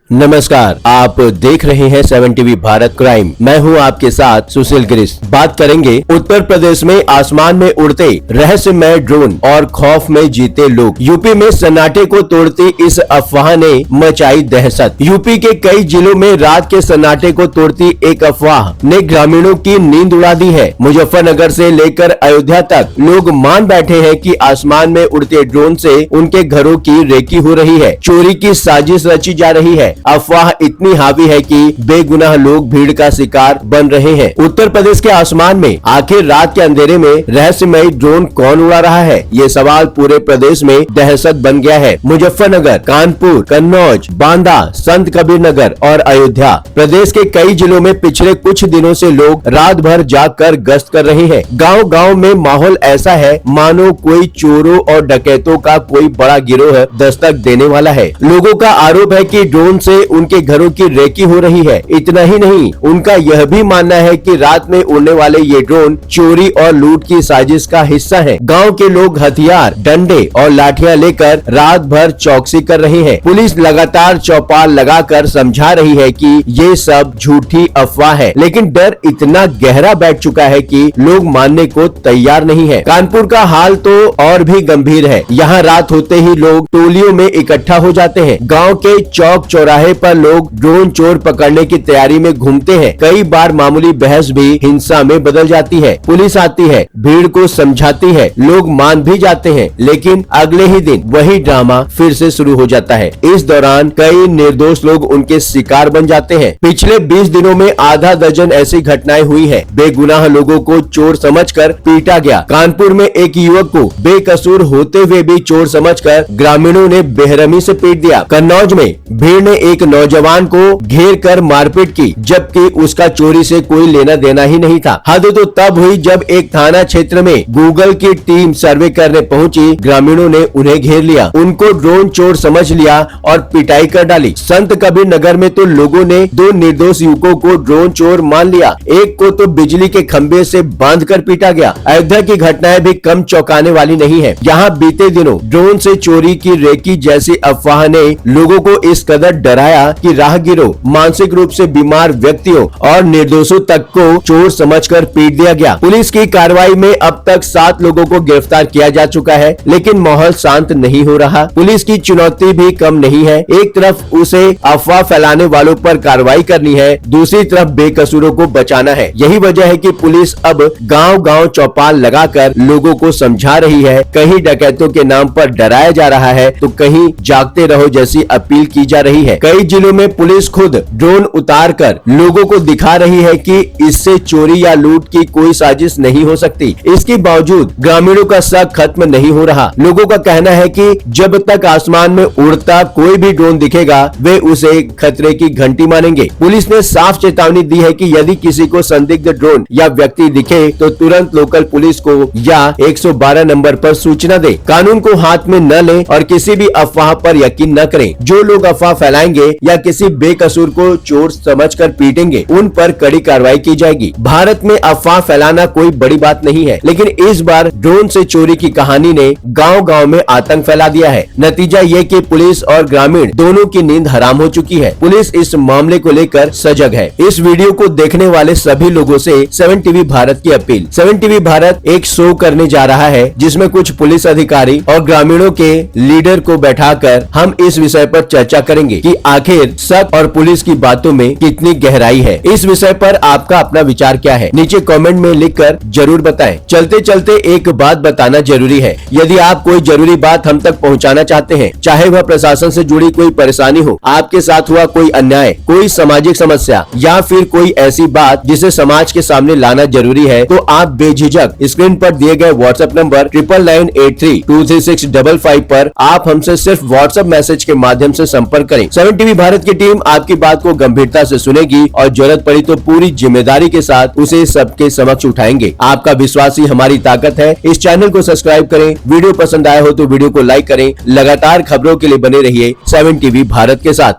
नमस्कार, आप देख रहे हैं 7 टीवी भारत क्राइम। मैं हूं आपके साथ सुशील गिरीश। बात करेंगे उत्तर प्रदेश में आसमान में उड़ते रहस्यमय ड्रोन और खौफ में जीते लोग। यूपी में सन्नाटे को तोड़ती इस अफवाह ने मचाई दहशत। यूपी के कई जिलों में रात के सन्नाटे को तोड़ती एक अफवाह ने ग्रामीणों की नींद उड़ा दी है। मुजफ्फरनगर से लेकर अयोध्या तक लोग मान बैठे हैं कि आसमान में उड़ते ड्रोन से उनके घरों की रेकी हो रही है, चोरी की साजिश रची जा रही है। अफवाह इतनी हावी है कि बेगुनाह लोग भीड़ का शिकार बन रहे हैं। उत्तर प्रदेश के आसमान में आखिर रात के अंधेरे में रहस्यमय ड्रोन कौन उड़ा रहा है, ये सवाल पूरे प्रदेश में दहशत बन गया है। मुजफ्फरनगर, कानपुर, कन्नौज, बांदा, संत कबीर नगर और अयोध्या प्रदेश के कई जिलों में पिछले कुछ दिनों से लोग रात भर जागकर गश्त कर रहे हैं। गांव-गांव में माहौल ऐसा है मानो कोई चोरों और डकैतों का कोई बड़ा गिरोह दस्तक देने वाला है। लोगों का आरोप है कि ड्रोन से उनके घरों की रेकी हो रही है। इतना ही नहीं, उनका यह भी मानना है कि रात में उड़ने वाले ये ड्रोन चोरी और लूट की साजिश का हिस्सा है। गांव के लोग हथियार, डंडे और लाठियां लेकर रात भर चौकसी कर रहे हैं। पुलिस लगातार चौपाल लगाकर समझा रही है कि ये सब झूठी अफवाह है, लेकिन डर इतना गहरा बैठ चुका है कि लोग मानने को तैयार नहीं है। कानपुर का हाल तो और भी गंभीर है। यहाँ रात होते ही लोग टोलियों में इकट्ठा हो जाते हैं। गाँव के चौक चौराहे पर लोग ड्रोन चोर पकड़ने की तैयारी में घूमते हैं। कई बार मामूली बहस भी हिंसा में बदल जाती है। पुलिस आती है, भीड़ को समझाती है, लोग मान भी जाते हैं, लेकिन अगले ही दिन वही ड्रामा फिर से शुरू हो जाता है। इस दौरान कई निर्दोष लोग उनके शिकार बन जाते हैं। पिछले 20 दिनों में आधा दर्जन ऐसी घटनाएं हुई है। बेगुनाह लोगों को चोर समझकर पीटा गया। कानपुर में एक युवक को बेकसूर होते हुए भी चोर समझकर ग्रामीणों ने बेरहमी से पीट दिया। कन्नौज में भीड़ ने एक नौजवान को घेर कर मारपीट की, जबकि उसका चोरी से कोई लेना देना ही नहीं था। हद तो तब हुई जब एक थाना क्षेत्र में गूगल की टीम सर्वे करने पहुंची। ग्रामीणों ने उन्हें घेर लिया, उनको ड्रोन चोर समझ लिया और पिटाई कर डाली। संत कबीर नगर में तो लोगों ने 2 निर्दोष युवकों को ड्रोन चोर मान लिया। एक को तो बिजली के खंभे से बांधकर पीटा गया। अयोध्या की घटनाएं भी कम चौंकाने वाली नहीं है। यहाँ बीते दिनों ड्रोन से चोरी की रेकी जैसी अफवाह ने लोगों को इस कदर डराया कि राहगीरों, मानसिक रूप से बीमार व्यक्तियों और निर्दोषों तक को चोर समझकर पीट दिया गया। पुलिस की कार्रवाई में अब तक 7 लोगों को गिरफ्तार किया जा चुका है, लेकिन माहौल शांत नहीं हो रहा। पुलिस की चुनौती भी कम नहीं है। एक तरफ उसे अफवाह फैलाने वालों पर कार्रवाई करनी है, दूसरी तरफ बेकसूरों को बचाना है। यही वजह है कि पुलिस अब गांव-गांव चौपाल लगाकर लोगों को समझा रही है। कहीं डकैतों के नाम पर डराया जा रहा है, तो कहीं जागते रहो जैसी अपील की जा रही है। कई जिलों में पुलिस खुद ड्रोन उतारकर लोगों को दिखा रही है कि इससे चोरी या लूट की कोई साजिश नहीं हो सकती। इसके बावजूद ग्रामीणों का शक खत्म नहीं हो रहा। लोगों का कहना है कि जब तक आसमान में उड़ता कोई भी ड्रोन दिखेगा, वे उसे खतरे की घंटी मानेंगे। पुलिस ने साफ चेतावनी दी है कि यदि किसी को संदिग्ध ड्रोन या व्यक्ति दिखे तो तुरंत लोकल पुलिस को या 112 नंबर पर सूचना दे। कानून को हाथ में न लें और किसी भी अफवाह पर यकीन न करें। जो लोग अफवाह फैलाएंगे या किसी बेकसूर को चोर समझकर पीटेंगे, उन पर कड़ी कार्रवाई की जाएगी। भारत में अफवाह फैलाना कोई बड़ी बात नहीं है, लेकिन इस बार ड्रोन से चोरी की कहानी ने गांव-गांव में आतंक फैला दिया है। नतीजा ये कि पुलिस और ग्रामीण दोनों की नींद हराम हो चुकी है। पुलिस इस मामले को लेकर सजग है। इस वीडियो को देखने वाले सभी लोगों से 7 टीवी भारत की अपील। 7 टीवी भारत एक शो करने जा रहा है, जिसमें कुछ पुलिस अधिकारी और ग्रामीणों के लीडर को बैठाकर हम इस विषय पर चर्चा करेंगे कि आखिर शक और पुलिस की बातों में कितनी गहराई है। इस विषय पर आपका अपना विचार क्या है, नीचे कमेंट में लिखकर जरूर बताएं। चलते चलते एक बात बताना जरूरी है। यदि आप कोई जरूरी बात हम तक पहुंचाना चाहते हैं, चाहे वह प्रशासन से जुड़ी कोई परेशानी हो, आपके साथ हुआ कोई अन्याय, कोई सामाजिक समस्या या फिर कोई ऐसी बात जिसे समाज के सामने लाना जरूरी है, तो आप बेझिझक स्क्रीन पर दिए गए व्हाट्सएप नंबर 9998323655 पर आप हमसे सिर्फ व्हाट्सएप मैसेज के माध्यम से संपर्क करें। 7 टीवी भारत की टीम आपकी बात को गंभीरता से सुनेगी और जरूरत पड़ी तो पूरी जिम्मेदारी के साथ उसे सबके समक्ष उठाएंगे। आपका विश्वास ही हमारी ताकत है। इस चैनल को सब्सक्राइब करें। वीडियो पसंद आया हो तो वीडियो को लाइक करें। लगातार खबरों के लिए बने रहिए 7 टीवी भारत के साथ।